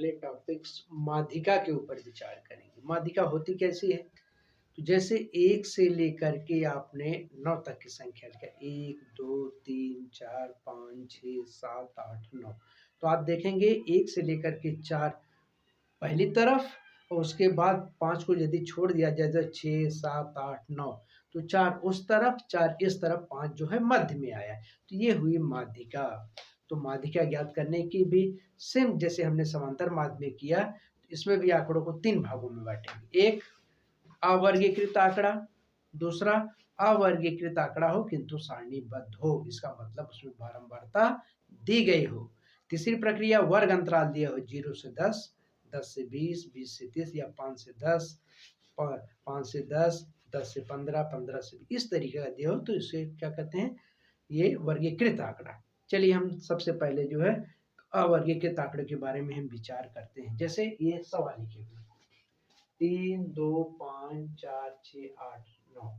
अगले टॉपिक्स माध्यिका के ऊपर विचार करेंगे। माध्यिका होती कैसी है? तो जैसे 1 से लेकर के आपने 9 तक की संख्या लिखा, 1 2 3 4 5 6 7 8 9, तो आप देखेंगे 1 से लेकर के 4 पहली तरफ और उसके बाद 5 को यदि छोड़ दिया जाए तो 6 7 8 9, तो 4 उस तरफ 4 इस तरफ, 5 जो है मध्य में आया, तो ये हुई माध्यिका। तो माध्यिका ज्ञात करने की भी सेम जैसे हमने समांतर माध्य में किया, तो इसमें भी आंकड़ों को 3 भागों में बांटेंगे। एक अवर्गीकृत आंकड़ा, दूसरा अवर्गीकृत आंकड़ा हो किंतु सारणीबद्ध हो, इसका मतलब उसमें बारंबारता दी गई हो। तीसरी प्रक्रिया वर्ग अंतराल दिया हो, 0 से 10, 10 से 20, 20 से 30 या 5 से 10, 5 से 10, 10 से 15, 15 से 20, इस तरीके का दिया हो तो इसे क्या कहते हैं? ये वर्गीकृत आंकड़ा। चलिए हम सबसे पहले जो है अवर्गीकृत आंकड़े के बारे में हम विचार करते हैं। जैसे ये सवाल लिखे हुए 3 2 5 4 6 8 9,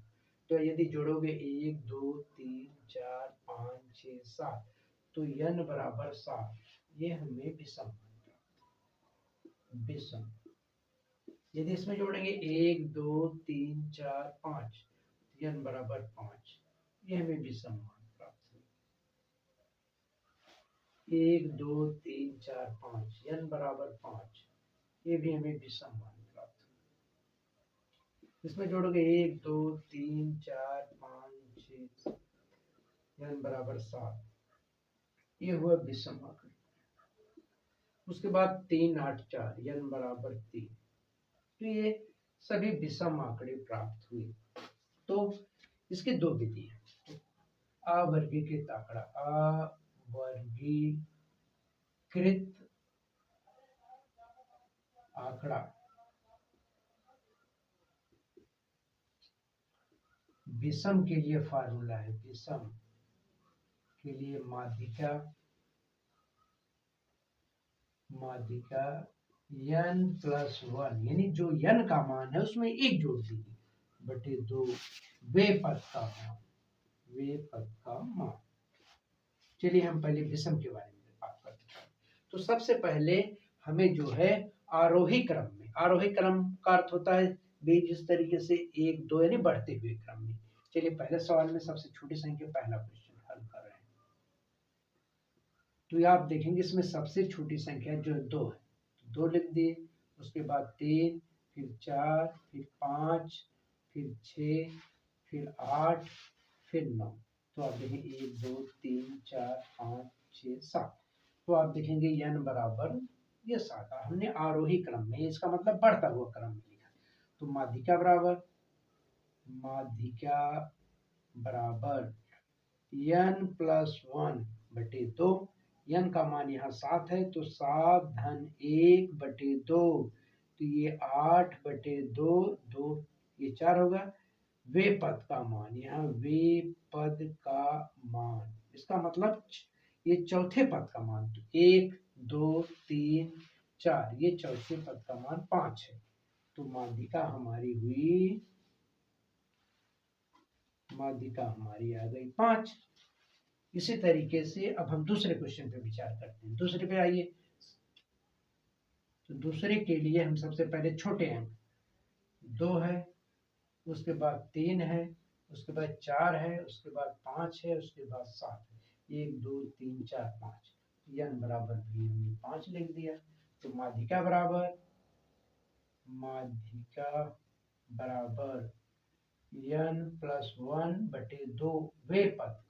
तो यदि जोड़ोगे 1 2 3 4 5 6 7, तो n बराबर 7, ये हमें विषम विषम। यदि इसमें जोड़ेंगे 1 2 3 4 5, n बराबर 5, ये हमें विषम मान प्राप्त हुआ। 1 2 3 4 5, n बराबर 5, ये भी हमें विषम मान प्राप्त हुआ। इसमें जोड़ोगे 1 2 3 4 5 6, n बराबर 7, ये हुआ विषम आंकड़े। उसके बाद 3 8 4, n बराबर 3, तो ये सभी विषम आंकड़े प्राप्त हुए। तो इसकी दो विधि है। अवर्गीकृत आंकड़ा, अवर्गीकृत आंकड़ा विषम के लिए फार्मूला है, विषम के लिए माध्यिका n+1, यानी जो n का मान है उसमें 1 जोड़ दीजिए बटे 2 वे पद का मान। चलिए हम पहले विषम के बारे में बात करते हैं। तो सबसे पहले हमें जो है आरोही क्रम में, आरोही क्रम का अर्थ होता है बीज इस तरीके से 1 2 यानी बढ़ते हुए क्रम में। चलिए पहले सवाल में सबसे छोटी संख्या पहला क्वेश्चन हल कर रहे हैं, तो आप देखेंगे इसमें सबसे छोटी संख्या जो 2 है, 2 लिख दिए, उसके बाद 3, फिर 4, फिर 5, फिर 6, फिर 8, फिर 9, तो आप देखेंगे 1 2 3 4 5 6 7, तो आप देखेंगे n बराबर ये 7, हमने आरोही क्रम में, इसका मतलब बढ़ता हुआ क्रम में लिखा। तो माध्यिका बराबर n+1 बटे 2, n का मान यहाँ 7 है तो 7 धन 1 बटे 2, तो ये 8 बटे 2, 2 ये 4 होगा। वे पद का मान, यहाँ वे पद का मान, इसका मतलब ये चौथे पद का मान, तो 1 2 3 4, ये चौथे पद का मान 5 है। तो माध्यिका हमारी आ गई 5। इसी तरीके से अब हम दूसरे क्वेश्चन पे विचार करते हैं। दूसरे पे आइए, तो दूसरे के लिए हम सबसे पहले छोटे अंक 2 है, उसके बाद 3 है, उसके बाद 4 है, उसके बाद 5 है, उसके बाद 7 है। 1 2 3 4 5, n बराबर भी हमने 5 लिख दिया। तो माध्यिका बराबर n+1 बटे 2 वे पद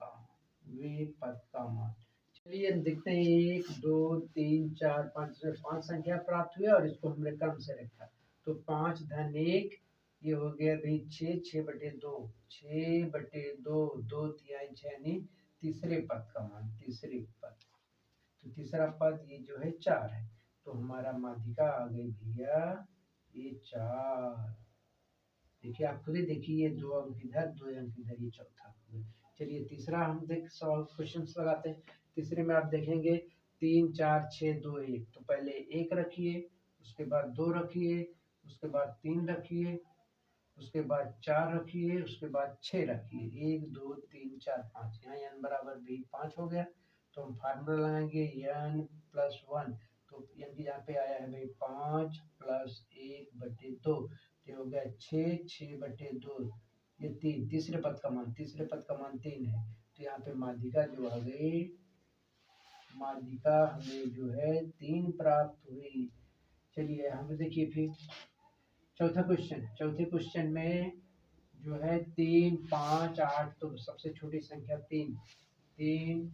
का मान। चलिए देखते हैं 1 2 3 4 5 से 5 संख्या प्राप्त हुई और इसको हमने क्रम से रखा, तो 5 धन 1, ये हो गया भाई 6, 6 बटे 2, 6 बटे 2, 2 तिहाई 6, यानी तीसरे पद का मान, तीसरे पद, तो तीसरा पद ये जो है 4 है, तो हमारा माध्यिका आ गई भैया ये 4। देखिए आप खुद ही देखिए, ये 2 अंक इधर 2 अंक इधर, ये चौथा। चलिए तीसरा हम क्वेश्चन लगाते हैं। तीसरे में आप देखेंगे 3 4 6 2 1, तो पहले 1 रखिए, उसके बाद 2 रखिए, उसके बाद 3 रखिए, उसके बाद 4 रखिए, उसके बाद 6 रखिए, 1 2 3 4 5, यहाँ n बराबर भी 5 हो गया। तो हम फार्मूला लगाएंगे n+1, तो तो यानी यहाँ पे आया है भाई 5 प्लस 1/2, ये हो गया 6, 6/2, ये 3, तीसरे पद का मान 3 है। तो यहाँ पे माध्यिका जो आ गई, माध्यिका हमें जो है 3 प्राप्त हुई। चलिए यहाँ पे देखिए फिर चौथे क्वेश्चन में जो है 3, 5, 8, तो सबसे छोटी संख्या 3, 3,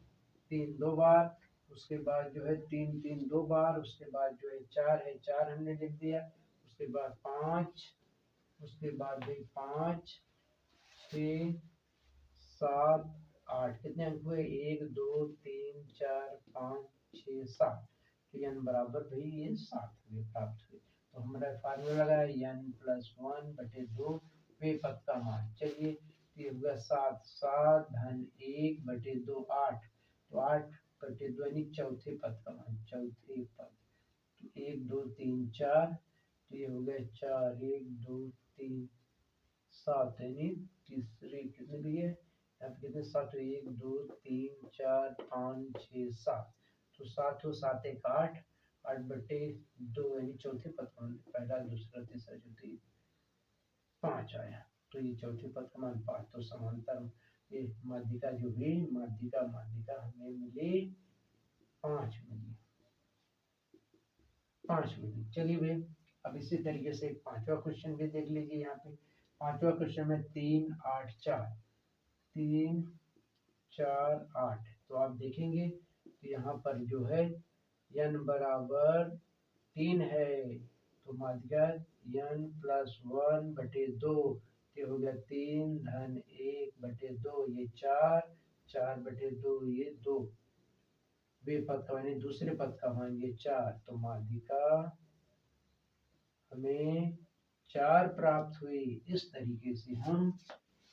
3 दो बार, उसके बाद जो है 3, 3 दो बार, उसके बाद जो है 4 है, 4 हमने लिख दिया, उसके बाद 5, उसके बाद भी 5, 6, 7, 8, कितने अंक हुए? 1, 2, 3, 4, 5, 6, 7। तो n बराबर भाई ये 7 हुए, प्राप्त हुए। तो हमारा फार्मूला लगा है n प्लस 1/2 वे पद का मान। चलिए ये होगा 7, 7 धन 1/2 8, तो 8/2 यानी चौथे पद का मान, चौथे पद। तो 1, 2, 3, 4, तो ये हो गया 4, 1, 2, 3, 7, यानी तीसरे कितने भी है यहाँ पे, कितने 7, 1, 2, 3, 4, 5, 6, 7, तो 7 हो, 7 1 8, 8/2 यानी चौथे पद का मान, पहला दूसरा तीसरा चौथी 5 आया। तो ये चौथे पद का मान 5, तो समांतर ये माध्यिका जो हुई, माध्यिका हमें मिली 5 मिली, 5 मिली। चलिए भाई अब इसी तरीके से एक पांचवा क्वेश्चन भी देख लीजिए। यहाँ पे पांचवा क्वेश्चन में 3, 8, 4, 3, 4, 8, तो आप देखेंगे तो यहाँ पर जो है n बराबर 3 है, तो माध्यिका n प्लस 1/2, ये हो गया 3 धन 1/2, ये 4, 4/2, ये 2, वे पद का मान दूसरे पद का मान ये 4, तो माध्यिका हमें 4 प्राप्त हुई। इस तरीके से हम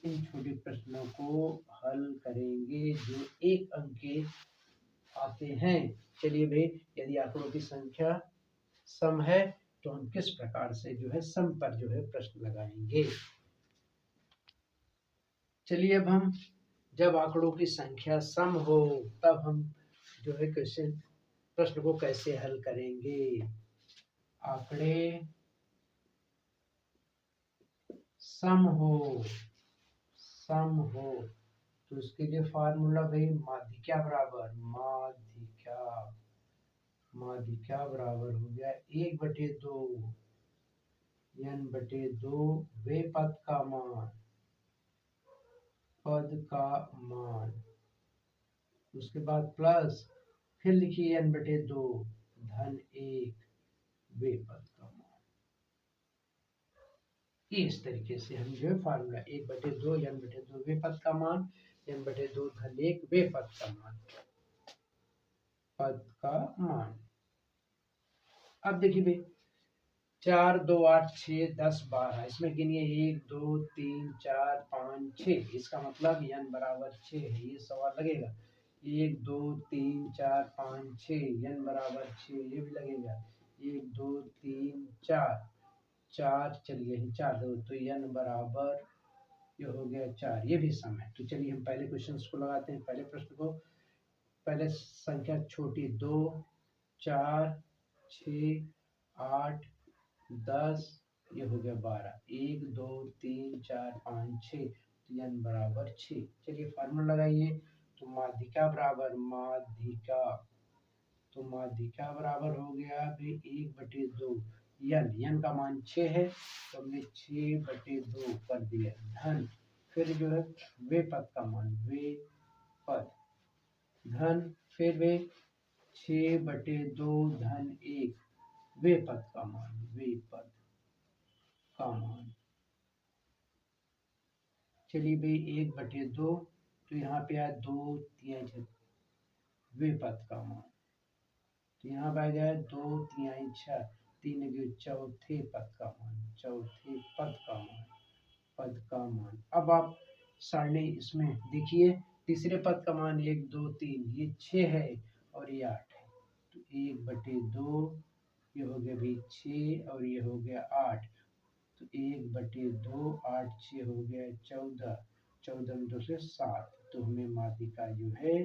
इन छोटे प्रश्नों को हल करेंगे जो एक अंक के आते हैं। चलिए भाई यदि आंकड़ों की संख्या सम है तो हम किस प्रकार से जो है सम पर जो है प्रश्न लगाएंगे। चलिए अब हम जब आंकड़ों की संख्या सम हो तब हम जो है क्वेश्चन प्रश्न को कैसे हल करेंगे। आंकड़े सम हो तो उसके लिए फार्मूला भाई माध्यिका बराबर हो गया 1/2 n/2 वे पद का मान, उसके बाद प्लस फिर लिखिए n/2 धन 1 वे पद का मान। इस तरीके से हम जो है फार्मूला 1/2 n/2 वे पद का मान, n/2 धन 1 वे पद का मान। अब देखिए भाई 4, 2, 8, 6, 10, 12, इसमें गिनिए 1, 2, 3, 4, 5, 6, इसका मतलब n बराबर 6 है। ये सवाल लगेगा 1, 2, 3, 4, 5, 6, n बराबर 6, ये भी लगेगा 1, 2, 3, 4, 4, चलिए 4 दो, तो n बराबर ये हो गया 4, ये भी सम है। तो चलिए हम पहले क्वेश्चन को लगाते हैं। पहले प्रश्न को, पहले संख्या छोटी 2, 4, 6, 8, 10, ये हो गया 12, 1, 2, 3, 4, 5, 6, तो n बराबर 6। चलिए फार्मूला लगाइए। तो माध्यिका बराबर हो गया भाई 1/2 n का मान 6 है, तो हमने 6/2 कर दिया धन, फिर जो है वे पद का मान, वे पद धन, फिर वे 6/2 धन 1 वे पद का मान, वे पद का मान। चलिए भाई 1/2, तो यहाँ पे आया 2 3 वे पद का मान, तो यहाँ पे आ गया 2 3 6, 3 चौथे पद का मान, चौथे पद का मान। अब आप सारणी इसमें देखिए, तीसरे पद का मान 1, 2, 3, ये 6 है और ये 8 है, तो 1/2 ये हो गया भाई 6 और ये हो गया 8, तो 1/2 8 6 हो गया 14, 14 में 2 से 7, तो हमें माध्यिका जो है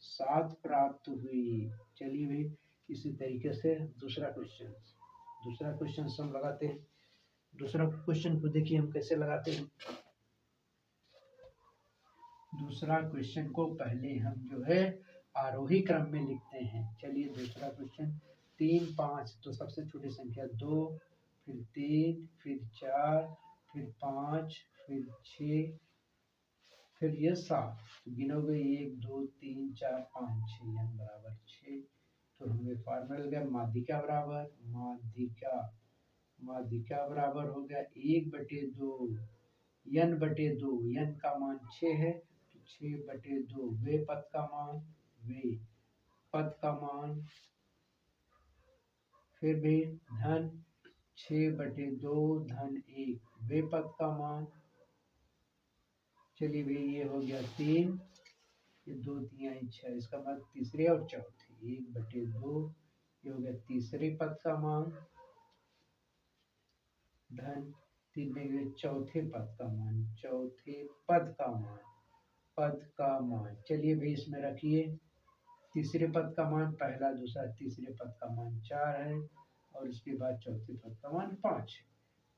7 प्राप्त हुई। चलिए भाई इसी तरीके से दूसरा क्वेश्चन हम लगाते हैं। दूसरा क्वेश्चन को देखिए हम कैसे लगाते हैं। दूसरा क्वेश्चन को पहले हम जो है आरोही क्रम में लिखते हैं। चलिए दूसरा क्वेश्चन 3 5, तो सबसे छोटी संख्या 2, फिर 3, फिर 4, फिर 5, फिर 6, फिर ये 7। तो गिनोगे 1 2 3 4 5 6 n बराबर 6। तो हमें फार्मूला लग गया माध्यिका बराबर हो गया 1/2 n/2। n का मान 6 है, 6/2 वे पद का मान फिर भी धन 6/2 धन 1 वे पद का मान। चलिए भाई ये हो गया 3, ये 2 3 6, इसका मतलब तीसरे और चौथे 1/2 ये हो गया तीसरे पद का मान धन 3 में चौथे पद का मान। चलिए भाई इसमें रखिए तीसरे पद का मान, पहला दूसरा तीसरे पद का मान 4 है और इसके बाद चौथे पद का मान 5 है।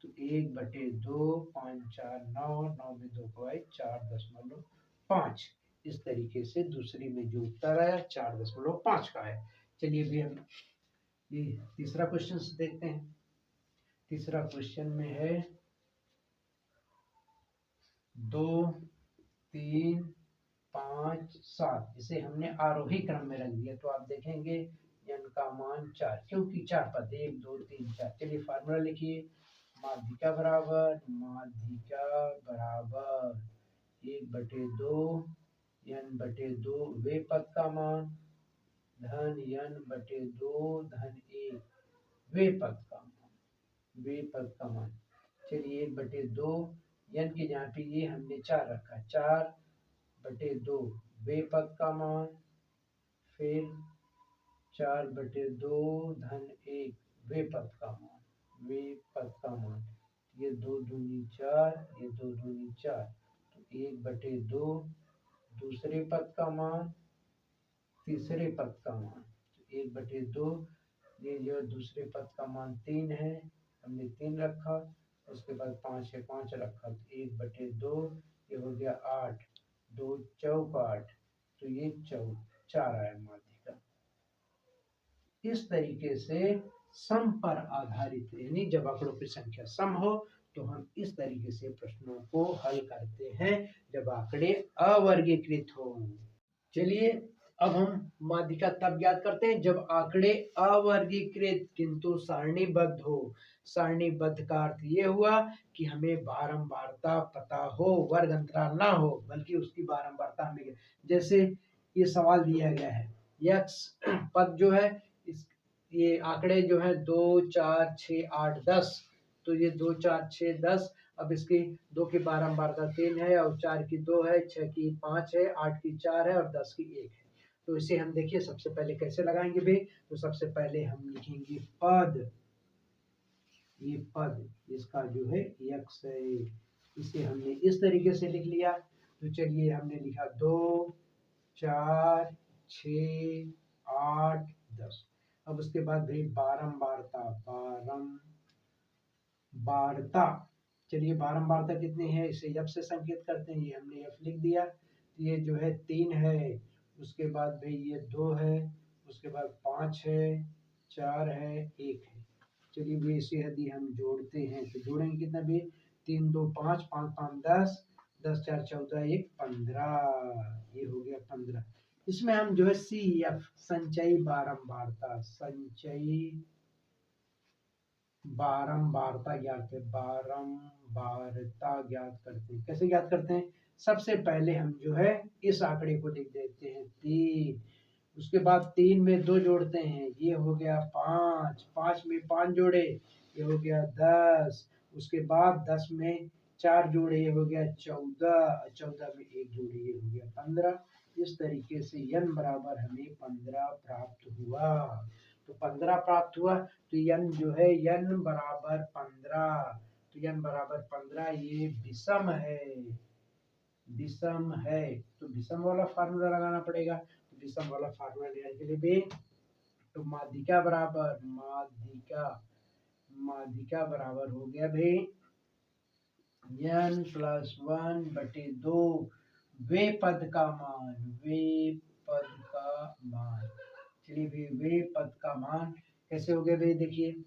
तो 1/2 5 4 9, 9 में 2 को आए 4.5। इस तरीके से दूसरी में जो उत्तर आया 4.5 का है। चलिए भी हम ये तीसरा क्वेश्चन देखते हैं। तीसरा क्वेश्चन में है 2 3 5 7, इसे हमने आरोही क्रम में रख दिया। तो आप देखेंगे n का मान 4, क्योंकि 4 पद 1 2 3 4। चलिए फार्मूला लिखिए माध्यिका बराबर 1/2 n/2 वे पद का मान धन n/2 धन 1 वे पद का मान। चलिए 1/2 n के जहाँ पे ये हमने 4 रखा, 4/2 वे पद का मान, फिर 4/2 धन 1 वे पद का मान। ये 2 दूनी 4, ये 2 दूनी 4, तो 1/2 दूसरे पद का मान तीसरे पद का मान। तो 1/2 ये जो दूसरे पद का मान 3 है, हमने 3 रखा, उसके बाद 5 है 5 रखा, तो 1/2 ये हो गया 8, 2 चौक 8, तो ये 4 आया माध्यिका। इस तरीके से सम पर आधारित, यानी जब आंकड़ों की संख्या सम हो तो हम इस तरीके से प्रश्नों को हल करते हैं जब आंकड़े अवर्गीकृत हो। चलिए अब हम माध्यिका तब ज्ञात करते हैं जब आंकड़े अवर्गीकृत किंतु सारणीबद्ध हो। सारणीबद्ध का अर्थ ये हुआ कि हमें बारंबारता पता हो, वर्ग अंतराल ना हो, बल्कि उसकी बारंबारता हमें, जैसे ये सवाल दिया गया है x पद जो है ये आंकड़े जो है 2 4 6 8 10, तो ये 2 4 6 10, अब इसकी 2 की बारंबारता 3 है और 4 की 2 है, 6 की 5 है, 8 की 4 है और 10 की 1 है। तो इसे हम देखिए सबसे पहले कैसे लगाएंगे भाई। तो सबसे पहले हम लिखेंगे पद, ये पद इसका जो है x है, इसे हमने इस तरीके से लिख लिया। तो चलिए हमने लिखा 2 4 6 8 10। अब उसके बाद भाई बारंबारता, चलिए बारंबारता कितनी है इसे f से संकेत करते हैं, ये हमने f लिख दिया। ये जो है 3 है, उसके बाद भाई ये 2 है, उसके बाद 5 है, 4 है, 1 है। चलिए भाई इसे यदि हम जोड़ते हैं तो जोड़ेंगे कितना भी, 3 2 5 5 5 10, 10 4 14 1 15, ये हो गया 15। इसमें हम जो है CF संचयी बारंबारता ज्ञात करते हैं। कैसे ज्ञात करते हैं, सबसे पहले हम जो है इस आंकड़े को लिख देते हैं 3, उसके बाद 3 में 2 जोड़ते हैं, ये हो गया 5, 5 में 5 जोड़े, ये हो गया 10, उसके बाद 10 में 4 जोड़े, ये हो गया 14, 14 में 1 जोड़े, ये हो गया 15। इस तरीके से n बराबर हमें 15 प्राप्त हुआ। तो 15 प्राप्त हुआ, तो n जो है n बराबर 15, तो n बराबर 15 ये विषम है। तो विषम वाला फार्मूला लगाना पड़ेगा। तो विषम वाला फार्मूला लेने के लिए भी तो माध्यिका बराबर माध्यिका बराबर हो गया भाई n+1/2 वे पद का मान चलिए भाई वे पद का मान कैसे हो गया भाई देखिए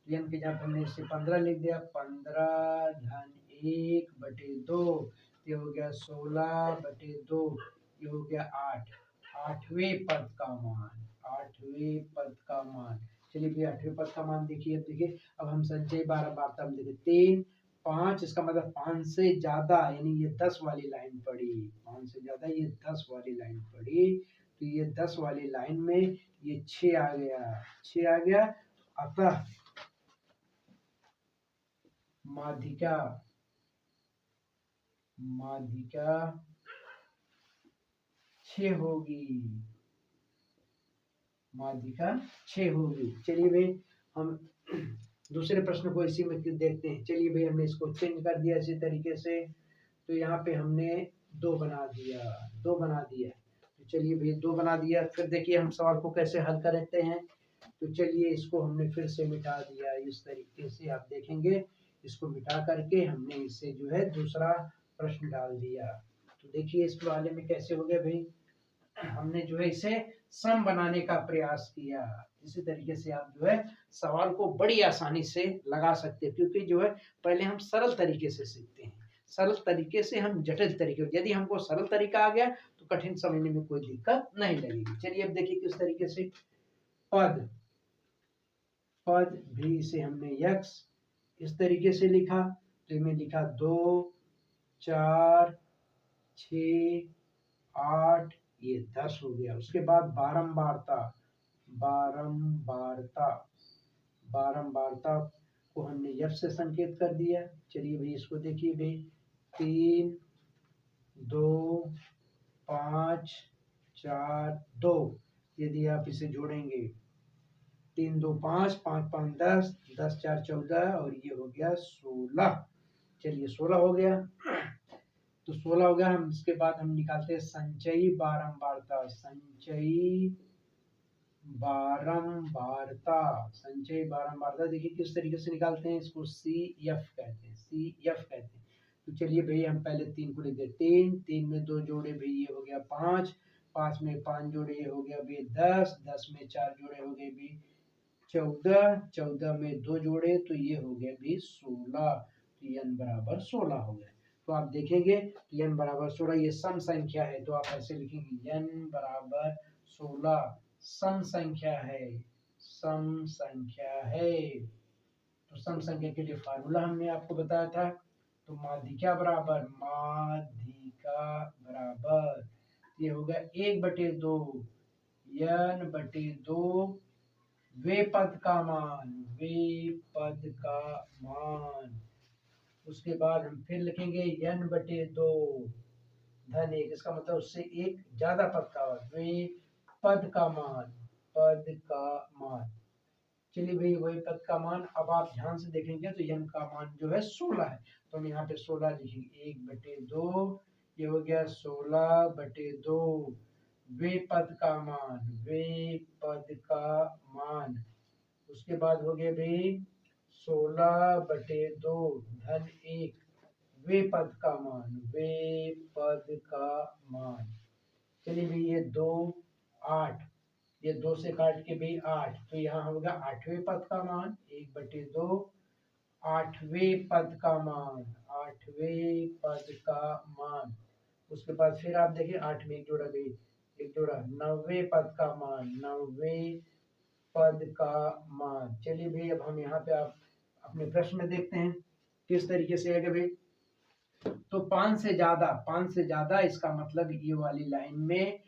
n के जगह हमने इससे 15 लिख दिया 15/1/2 ये हो गया 16/2 ये हो गया 8 8वें पद का मान चलिए भैया 8वें पद का मान देखिए देखिए अब हम संचय 12 वार्ता में देखिए 3 5 इसका मतलब 5 से ज्यादा यानी ये 10 वाली लाइन पड़ी 5 से ज्यादा ये 10 वाली लाइन पड़ी तो ये 10 वाली लाइन में ये 6 आ गया अतः माध्यिका 6 होगी चलिए भाई हम दूसरे प्रश्न को इसी में देखते हैं चलिए भाई हमने इसको चेंज कर दिया इसी तरीके से तो यहाँ पे हमने 2 बना दिया तो चलिए भाई 2 बना दिया फिर देखिए हम सवाल को कैसे हल करते हैं तो चलिए इसको हमने फिर से मिटा दिया इस तरीके से आप देखेंगे इसको मिटा करके हमने इससे जो है दूसरा प्रश्न डाल दिया तो देखिए इस वाले में कैसे हो गया भाई हमने जो है इसे सम बनाने का प्रयास किया इसी तरीके से आप जो है सवाल को बड़ी आसानी से लगा सकते हैं क्योंकि जो है पहले हम सरल तरीके से सीखते हैं सरल तरीके से हम जटिल तरीके यदि हमको सरल तरीका आ गया तो कठिन समझने में कोई दिक्कत नहीं लगेगी चलिए अब देखिए किस तरीके से पद भी इसे हमने x इस तरीके से लिखा तो इसमें लिखा 2 4 6 8 ये 10 हो गया उसके बाद बारंबारता को हमने f से संकेत कर दिया चलिए भाई इसको देखिए भाई 3 2 5 4 2 यदि आप इसे जोड़ेंगे 3 2 5 5 5 10 10 4 14 और ये हो गया 16 चलिए 16 हो गया तो 16 हो गया हम इसके बाद हम निकालते हैं संचयी बारंबारता देखिए किस तरीके से निकालते हैं इसको CF कहते हैं तो चलिए भाई हम पहले 3 को लिख देते 3 में 2 जोड़े भाई ये हो गया 5 5 में 5 जोड़े ये हो गया भाई 10 में 4 जोड़े हो गए भाई 14 में 2 जोड़े तो ये हो गया भी 16 तो n बराबर 16 हो गया तो आप देखेंगे n बराबर 16 ये सम संख्या है तो आप ऐसे लिखेंगे n बराबर 16 सम संख्या है तो सम संख्या के लिए फार्मूला हमने आपको बताया था तो माध्यिका बराबर ये हो गया 1/2 n/2 वे पद का मान उसके बाद हम फिर लिखेंगे n/2 धन 1 इसका मतलब उससे एक ज्यादा पद का वे पद का मान चलिए भाई वही पद का मान अब आप ध्यान से देखेंगे तो n का मान जो है 16 है तो हम यहाँ पे 16 लिखेंगे 1/2 ये हो गया 16/2 वे पद का मान उसके बाद हो गया भाई 16/2 धन 1 वे पद का मान चलिए भाई ये 2 8 ये 2 से काट के भाई 8 तो यहाँ होगा 8वें पद का मान 1/2 8वें पद का मान उसके बाद फिर आप देखिए 8 में एक जोड़ा 9वें पद का मान चलिए भाई अब हम यहाँ पे आप अपने प्रश्न में देखते हैं किस तरीके से है भाई तो 5 से ज्यादा इसका मतलब ये वाली लाइन में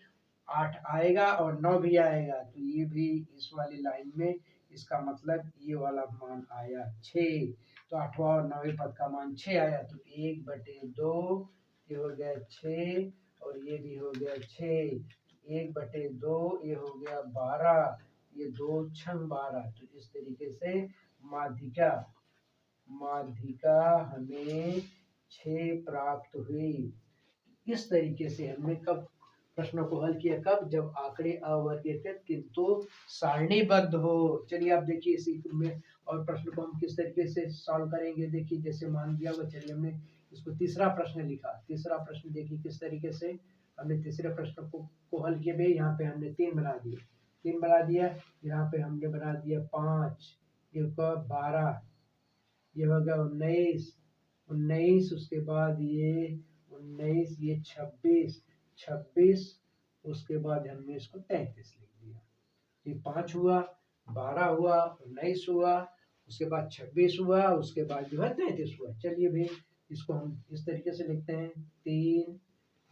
8 आएगा और 9 भी आएगा तो ये भी इस वाली लाइन में इसका मतलब ये वाला मान आया 6 तो 8वां और 9वें पद का मान 6 आया तो 1/2 ये हो गया 6 और ये भी हो गया 6 1/2 ये हो गया 12 ये 2 छंग 12 तो इस तरीके से माध्यिका हमें 6 प्राप्त हुई इस तरीके से हमने कब प्रश्नों को हल किया कब, जब आंकड़े अवर्गीकृत किंतु सारणीबद्ध हो। चलिए आप देखिए इसी में और प्रश्न को हम किस तरीके से सॉल्व करेंगे। देखिए जैसे मान लिया हुआ, चलिए हमने इसको तीसरा प्रश्न लिखा। तीसरा प्रश्न देखिए किस तरीके से हमने तीसरे प्रश्न को हल किया। भाई यहाँ पे हमने 3 बना दिए, 3 बना दिया, यहाँ पे हमने बना दिया 5, ये 12, ये हो गया 19, 19 उसके बाद ये 19, ये 26, 26 उसके बाद हमने इसको 33 लिख दिया। ये 5 हुआ, 12 हुआ, 19 हुआ, उसके बाद 26 हुआ, उसके बाद जो है 33 हुआ। चलिए भाई इसको हम इस तरीके से लिखते हैं 3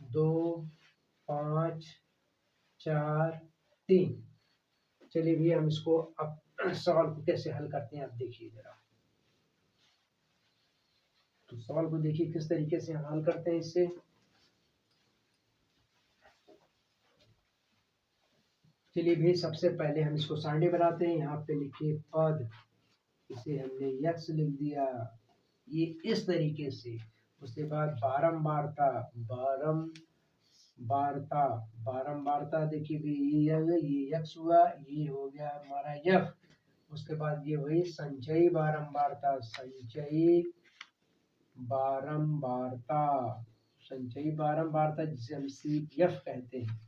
2 5 4 3। चलिए भैया हम इसको अब सवाल को कैसे हल करते हैं आप देखिए जरा। तो सवाल को देखिए किस तरीके से हम हल करते हैं इससे। चलिए भाई सबसे पहले हम इसको सारणी बनाते हैं। यहाँ पे लिखिए पद, इसे हमने यक्ष लिख दिया, ये इस तरीके से। उसके बाद बारंबारता, बारंबारता, बारंबारता देखिए भाई ये यक्ष हुआ, ये हो गया हमारा यफ। उसके बाद ये वही संचयी बारंबारता, संचयी बारंबारता, संचयी बारंबारता जिसे हम CF कहते हैं।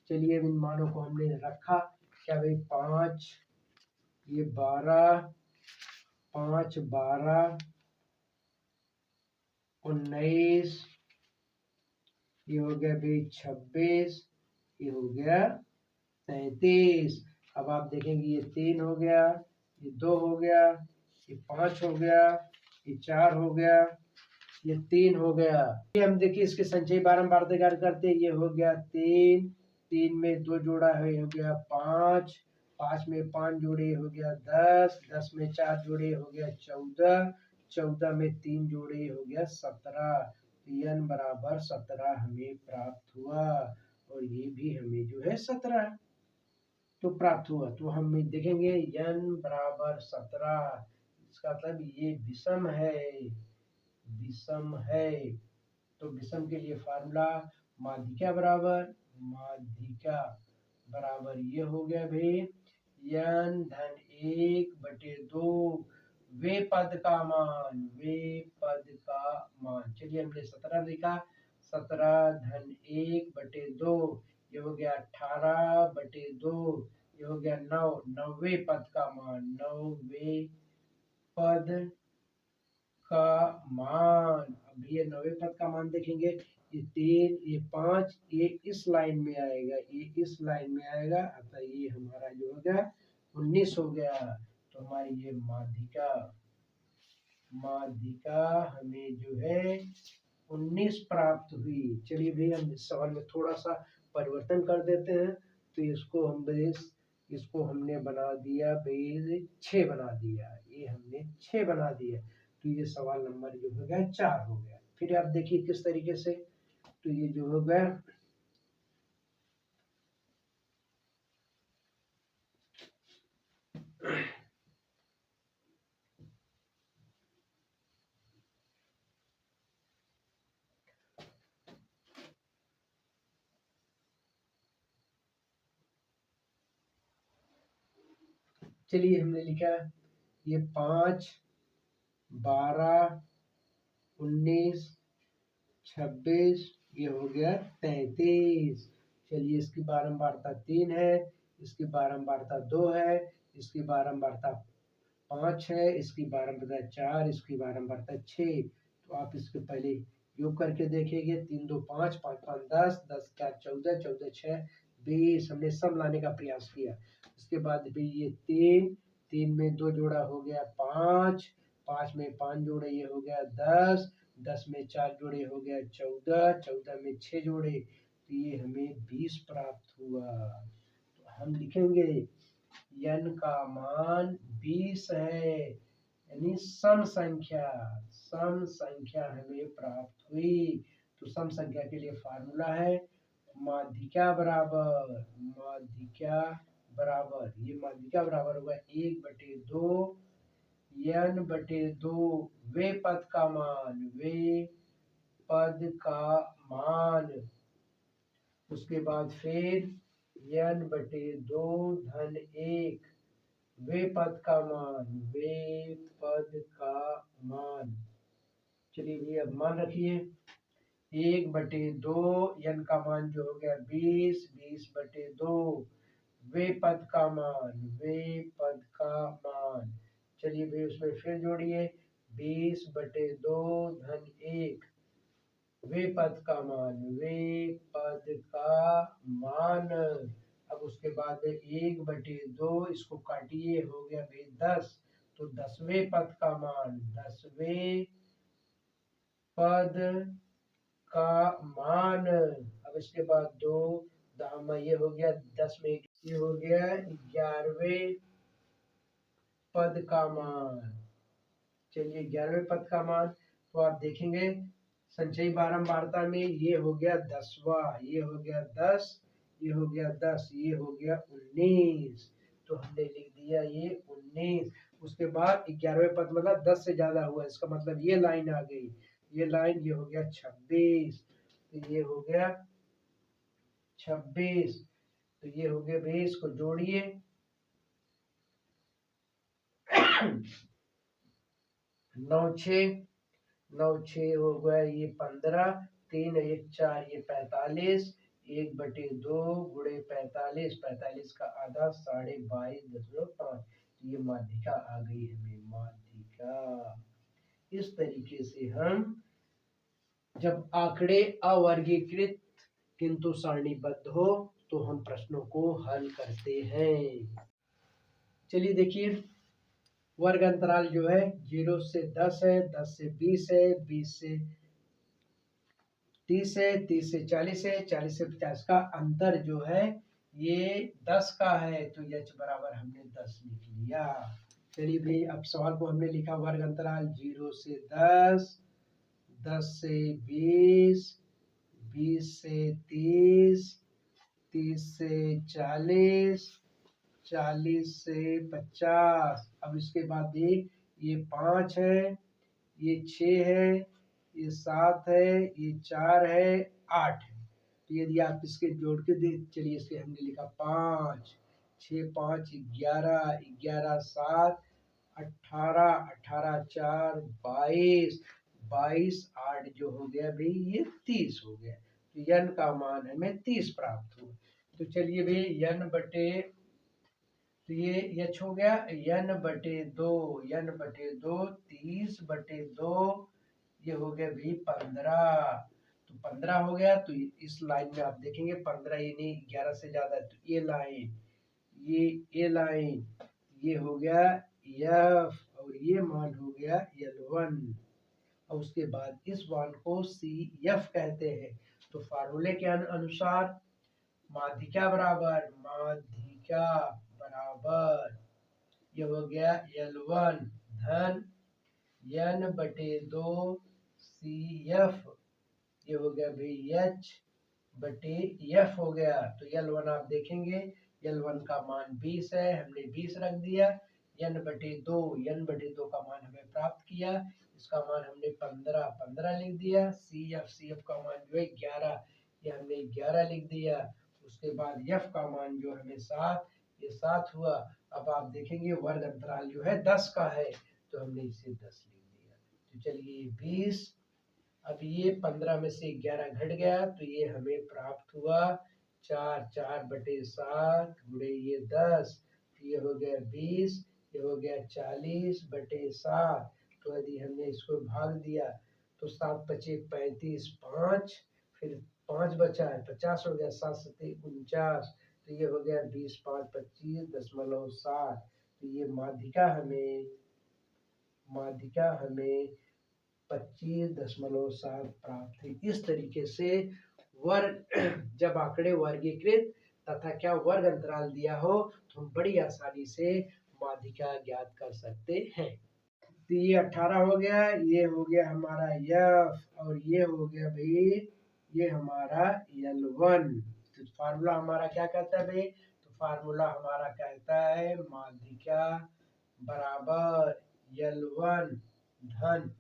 चलिए इन मानों को हमने रखा क्या भाई 5, ये 12, 5 12, 19, ये हो गया भाई 26, ये हो गया 33। अब आप देखेंगे ये 3 हो गया, ये 2 हो गया, ये 5 हो गया, ये 4 हो गया, ये 3 हो गया। ये हम देखिए इसके संचयी बारंबारता कार्य करते हैं। ये हो गया 3, 3 में 2 जोड़ा है, हो गया 5, 5 में 5 जोड़े हो गया 10, 10 में 4 जोड़े हो गया 14, 14 में 3 जोड़े हो गया 17। n बराबर 17 हमें प्राप्त हुआ और ये भी हमें जो है 17 तो प्राप्त हुआ। तो हम देखेंगे n बराबर 17, इसका मतलब ये विषम है, विषम है। तो विषम के लिए फार्मूला माध्यिका बराबर, माध्यिका बराबर ये हो गया भाई n धन 1/2 वे पद का मान, वे पद का मान। चलिए हमने 17 लिखा, 17 धन 1/2, ये हो गया 18/2, ये हो गया 9, 9वें पद का मान, 9वें पद का मान। अब ये 9वें पद का मान देखेंगे, ये 3, ये 5, ये इस लाइन में आएगा, ये इस लाइन में आएगा, अतः ये हमारा जो हो गया 19 हो गया। तो हमारी ये माध्यिका, माध्यिका हमें जो है 19 प्राप्त हुई। चलिए भैया हम इस सवाल में थोड़ा सा परिवर्तन कर देते हैं। तो इसको हम इसको हमने बना दिया भाई 6 बना दिया, ये हमने 6 बना दिया। तो ये सवाल नंबर जो हो गया 4 हो गया। फिर आप देखिए किस तरीके से, तो ये जो हो गया चलिए हमने लिखा ये 5 12 19 26, ये हो गया 33। चलिए इसकी बारंबारता 3 है, इसकी बारंबारता 2 है, इसकी बारंबारता 5 है, इसकी बारंबारता 4, इसकी बारंबारता 6। तो आप इसके पहले योग करके देखेंगे 3 2 5, 5 5 10, 10 4 14, 14 6 20। हमने सब लाने का प्रयास किया। उसके बाद भी ये 3, 3 में 2 जोड़ा हो गया 5, 5 में 5 जोड़े ये हो गया 10, 10 में 4 जोड़े हो गया 14, 14 में 6 जोड़े तो ये हमें 20 प्राप्त हुआ। तो हम लिखेंगे n का मान 20 है, यानी सम संख्या, सम संख्या हमें प्राप्त हुई। तो सम संख्या के लिए फार्मूला है माध्यिका बराबर, माध्यिका बराबर, ये माध्यिका बराबर होगा 1/2 n/2 वे पद का मान, वे पद का मान। उसके बाद फिर n बटे 2 धन 1 वे पद का मान। चलिए भैया अब मान रखिए 1/2 n का मान जो हो गया 20 वे पद का मान। चलिए भाई उसमें फिर जोड़िए 20/2 धन 1 वे पद का मान। अब उसके बाद 1/2 इसको काटिए हो गया भाई 10, तो 10वें पद का मान अब इसके बाद 2 दामा ये हो गया 10 में ये हो गया 11वें पद का मान। चलिए 11वें पद का मान तो आप देखेंगे संचयी बारंबारता में ये हो गया 10वां, ये हो गया 10, ये हो गया 10, ये हो गया 19, तो हमने लिख दिया ये 19। उसके बाद 11वें पद मतलब 10 से ज्यादा हुआ, इसका मतलब ये लाइन आ गई, ये लाइन ये हो गया 26, तो ये हो गया 26, तो ये हो गया भाई इसको जोड़िए 9 हो गया ये 15, 3 1 4 ये 45, 1/2 गुणे 45, 45 का आधा 22.5, ये माध्यिका आ गई हमें माध्यिका। इस तरीके से हम जब आंकड़े अवर्गीकृत किंतु सारणीबद्ध हो तो हम प्रश्नों को हल करते हैं। चलिए देखिए वर्ग अंतराल जो है 0 से 10 है, 10 से 20 है, 20 से 30 है, 30 से 40 है, 40 से 50 का अंतर जो है ये 10 का है, तो h बराबर हमने 10 लिख लिया। चलिए भाई अब सवाल को हमने लिखा वर्ग अंतराल 0 से 10, 10 से 20, 20 से 30, 30 से 40, 40 से 50। अब इसके बाद ये 5 है, ये 6 है, ये 7 है, ये 4 है, 8 है। तो यदि आप इसके जोड़ के देख, चलिए इसके हमने लिखा 5, 6 5 11, 11 7 18, 18 4 22, 22 8 जो हो गया भाई ये 30 हो गया, तो n का मान हमें 30 प्राप्त हुआ। तो चलिए भाई n बटे, तो ये h हो गया n/2, 30/2 ये हो गया भाई 15, तो 15 हो गया। तो इस लाइन में आप देखेंगे 15 ये नहीं 11 से ज्यादा है, तो ये लाइन ये हो गया f और ये मान हो गया L1, और उसके बाद इस मान को CF कहते हैं। तो फार्मूले के अनुसार माध्यिका बराबर ये हो गया L1 धन n/2 CF, ये हो गया भाई H/F हो गया। तो L1 आप देखेंगे L1 का मान 20 है, हमने 20 रख दिया, n/2 का मान हमें प्राप्त किया, इसका मान हमने 15 लिख दिया, CF का मान जो है 11, ये हमने 11 लिख दिया। उसके बाद F का मान जो हमें 7, ये 7 हुआ। अब आप देखेंगे वर्ग अंतराल जो है 10 का है, तो हमने इसे 10 लिख दिया। तो चलिए 20, अब ये 15 में से 11 घट गया, तो ये हमें प्राप्त हुआ 4/7 गुणे ये 10, ये हो गया 20, ये हो गया 40/7। तो यदि हमने इसको भाग दिया तो 7 5 35, 5 फिर 5 बचा है 50 हो गया, 7 7 49, तो ये हो गया 20 5 25.7। तो ये माध्यिका हमें 25.7 प्राप्त हुई। इस तरीके से वर्ग जब आंकड़े वर्गीकृत तथा क्या वर्ग अंतराल दिया हो तो हम बड़ी आसानी से माध्यिका ज्ञात कर सकते हैं। तो ये 18 हो गया, ये हो गया हमारा F और ये हो गया भाई ये हमारा L1। तो फार्मूला हमारा क्या कहता है भाई, तो फार्मूला हमारा कहता है माध्यिका बराबर L1 धन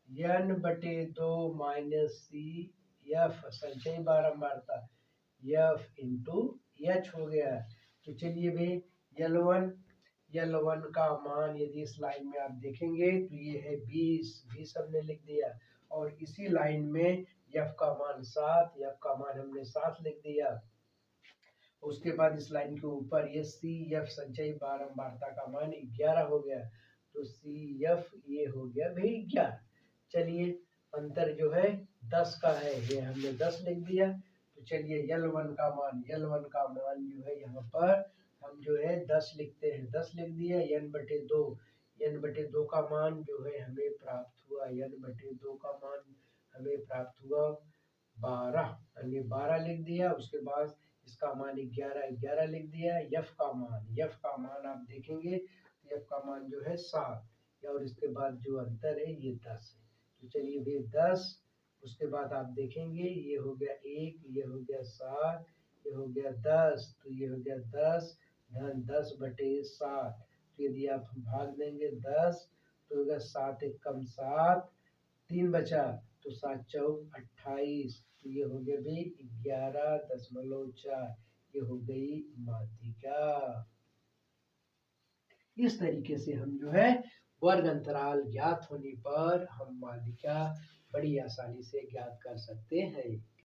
n/2 CF संचयी बारंबारता, एफ इंटू एच हो गया। तो चलिए भाई L1 का मान यदि इस लाइन में आप देखेंगे तो ये है 20 हमने लिख दिया। और इसी लाइन में F का मान 7, F का मान हमने 7 लिख दिया। उसके बाद इस लाइन के ऊपर ये CF संचयी बारंबारता का मान 11 हो गया। तो CF ये हो गया भाई 11। चलिए अंतर जो है 10 का है, ये हमने 10 लिख दिया। तो चलिए L1 का मान जो है यहाँ पर हम जो है 10 लिखते हैं, 10 लिख दिया। n/2 का मान जो है हमें प्राप्त हुआ, n/2 का मान हमें प्राप्त हुआ 12, हमने 12 लिख दिया। उसके बाद इसका मान 11 लिख दिया। F का मान आप देखेंगे, F का मान जो है 7 और इसके बाद जो अंतर है ये 10 है। तो चलिए भाई 10, उसके बाद आप देखेंगे ये हो गया 1, ये हो गया 7, ये हो गया 10। तो ये हो गया 10 धन 10/7। तो यदि आप भाग देंगे 10 तो होगा 7 एकम 7, 3 बचा तो 7 चौक 28। तो ये हो गया भाई 11.4, ये हो गई माध्यिका। इस तरीके से हम जो है वर्ग अंतराल ज्ञात होने पर हम माध्यिका बड़ी आसानी से ज्ञात कर सकते हैं।